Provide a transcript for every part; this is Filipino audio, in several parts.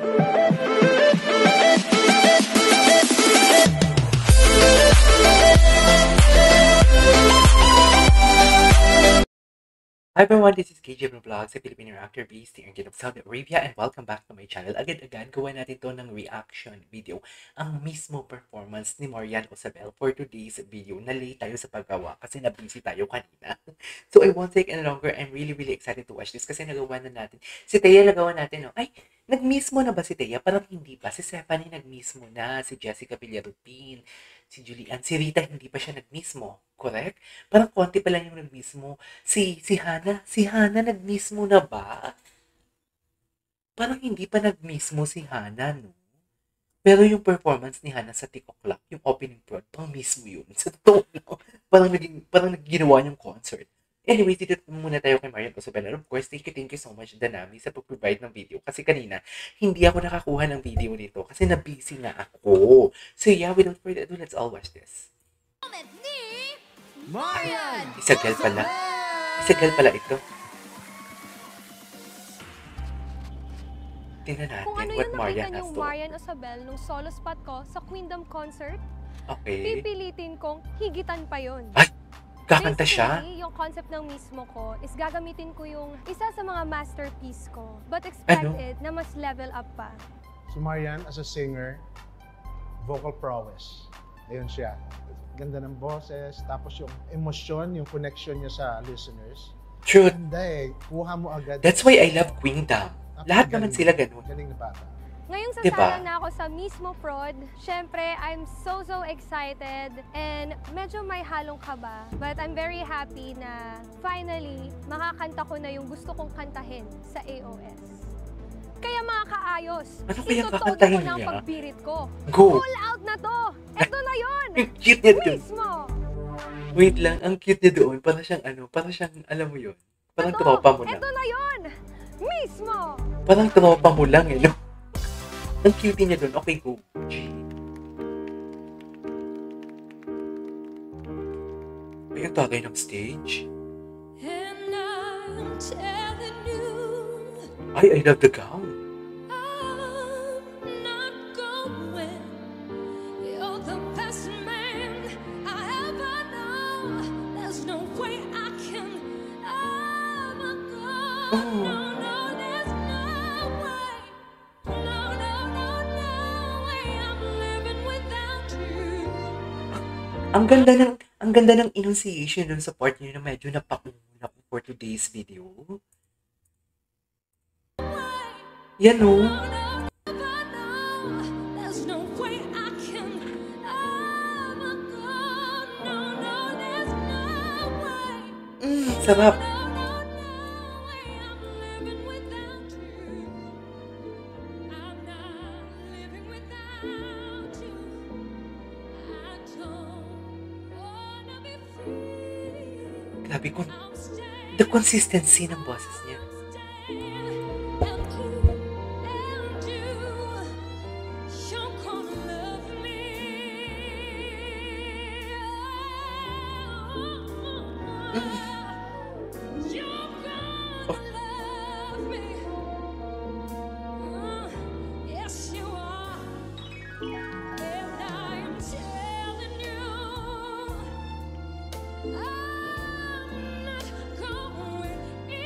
Hi everyone, this is KJ Vlogs, a Filipino actor based here in Saudi Arabia, and welcome back to my channel. Agad-agad, gawa natin to ng reaction video. Ang mismo performance ni Marian Osabel for today's video. Na-late tayo sa paggawa kasi na-busy tayo kanina. So I won't take any longer. I'm really excited to watch this kasi nagawa na natin. Si Thea nagawa natin, no? Ay, nag-miss mo na ba si Thea? Parang hindi pa. Si Stephanie nag-miss mo na. Si Jessica Villarupin, si Julian, si Rita hindi pa siya nag-miss mo. Correct? Parang konti pa lang yung nag-miss mo. Si Hana nag-miss mo na ba? Parang hindi pa nag-miss mo si Hana, no? Pero yung performance ni Hana sa TikTok Clock, yung opening prod, pang miss mo yun. Sa totoo lang, parang ginawa niyang concert. Anyway, dito muna tayo kay Marian Osabel. And of course, thank you so much, Danami, sa pag-provide ng video. Kasi kanina, hindi ako nakakuha ng video nito kasi na-busy nga ako. So yeah, without further ado, let's all watch this. Marian! Isagal pala ito. Tingnan natin Kung ano what yung Marian nakita has niyong to. Marian Osabel nung solo spot ko sa Queendom concert, Okay. pipilitin kong higitan pa yun. Ay! Kakanta siya? Basically, yung concept ng mismo ko is gagamitin ko yung isa sa mga masterpiece ko. But expected na mas level up pa. Si Marian as a singer, vocal prowess. Ayun siya. Ganda ng boses, tapos yung emosyon, yung connection niya sa listeners. Truth. Ganda eh. Kuha mo agad. That's why I love Queendom. Lahat naman sila ganun. Galing na bata. Ngayong Diba? sasala na ako sa mismo prod, syempre, I'm so excited and medyo may halong kaba. But I'm very happy na finally, makakanta ko na yung gusto kong kantahin sa AOS. Kaya mga kaayos, Ano kaya itutodo kakantahin ko na ang niya? pagpirit ko. Go! Full out na to! Eto na yun! Ang cute niya doon. Mismo! Wait lang, ang cute niya doon. Para siyang alam mo yun. Parang tropa mo lang. Eto na yun! Mismo! Parang tropa mo lang eh, no? Ang cute niya doon. Okay, go. Ay, ang tagay ng stage. And I'm telling you, Ay, I love the gown. I'm not going. You're the best man I ever know. There's no way I can ever go. Oh. No, there's no way. No way. I'm living without you. Ang ganda ng enunciation dun sa part niyo na medyo napakuna ko for today's video. Yan o. There's no way I can ever go. No, there's no way. Sarap. No way. I'm living without you. I'm not living without you. I don't wanna be free. Grabe ko. I'm staying. The consistency ng boses niya.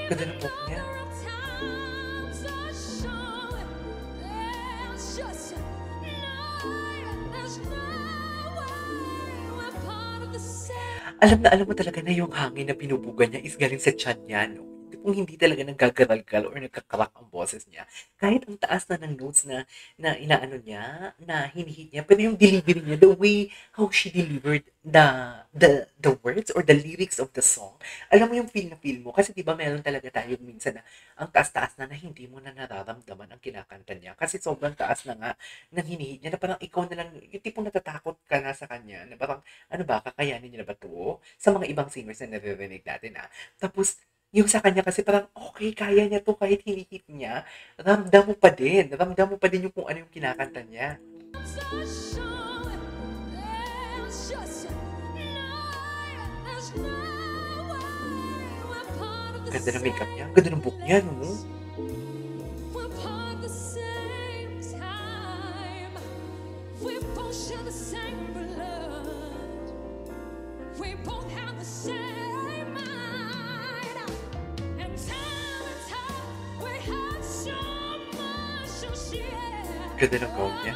Ganda ng book niya. Alam mo talaga na yung hangin na pinubugan niya is galing sa tiyan niya, no? Kung hindi talaga naggagaralgal or nagkakarak ang boses niya. Kahit ang taas na ng notes na inaano niya, na hinihit niya, pero yung delivery niya, the way how she delivered the words or the lyrics of the song, alam mo yung feel na feel mo. Kasi di ba meron talaga tayo minsan na ang taas-taas na hindi mo na nararamdaman ang kinakanta niya. Kasi sobrang taas na nga ng hinihit niya na parang ikaw na lang, yung tipong natatakot ka na sa kanya, na parang, ano ba, kakayanin niya na ba to? Sa mga ibang singers na naririnig natin, Tapos, yung sa kanya kasi parang, okay, kaya niya to kahit hinihit niya. Ramdam mo pa din yung kung ano yung kinakanta niya. Ganda ng makeup niya, ganda ng book niya, no? share the same blood. We both have the same mind. And time and time, we had so much to share. Ganda ng gown niya.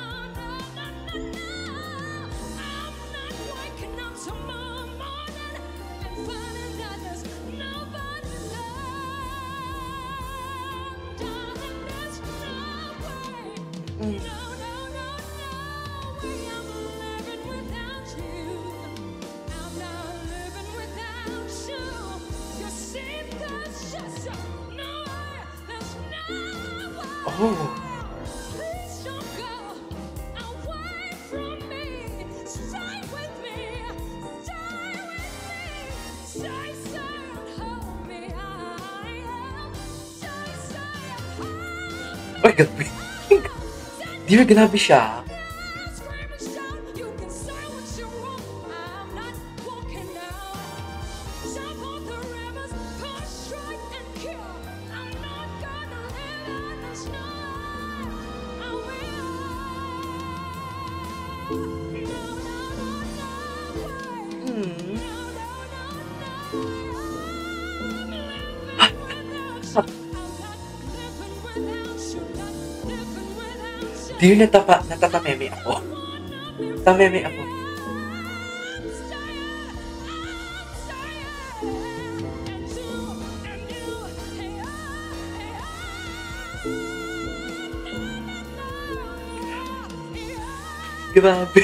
Oh! Please don't go away from me. Stay with me. Stay with me. Stay, stay and hold me. I am. Stay, stay and hold me. Ay, grabe. Dear, grabe siya. Scream and shout. You can say what you want. I'm not walking out. Jump on the rivers. Push, strike and kill. I'm not gonna live in the snow. I will. No, no, no, no way. Hmm. No, no, no, no way. I'm living without you. I'm not living without you. Not living without you. Dear, natatameme ako. Tameme ako. Grabe.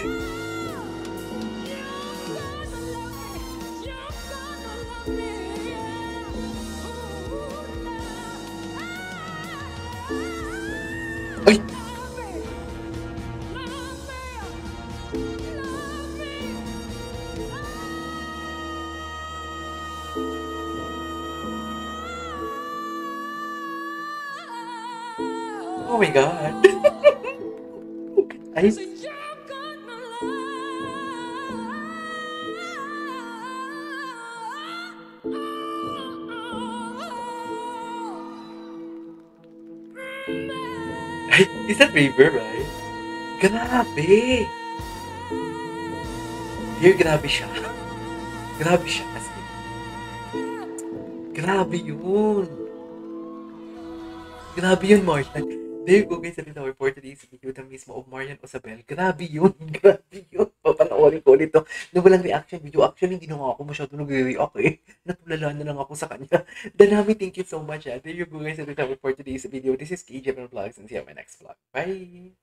Ay! Oh my God. Ay, ay, is that River, right? Grabe. Dear, grabe siya. Grabe siya kasi. Grabe yun. Grabe yun, Marian. There you go, guys. Sabi na for today's video na mismo of Marian Osabel. Grabe yun. Grabe yun. Papanoorin ko ulit to. Na walang reaction video. Actually, hindi na nga ako masyado nag-react eh. Natulala na lang ako sa kanya. Danami, thank you so much. There you go, guys. Sabi na for today's video. This is KJ Vlogs and see you on my next vlog. Bye!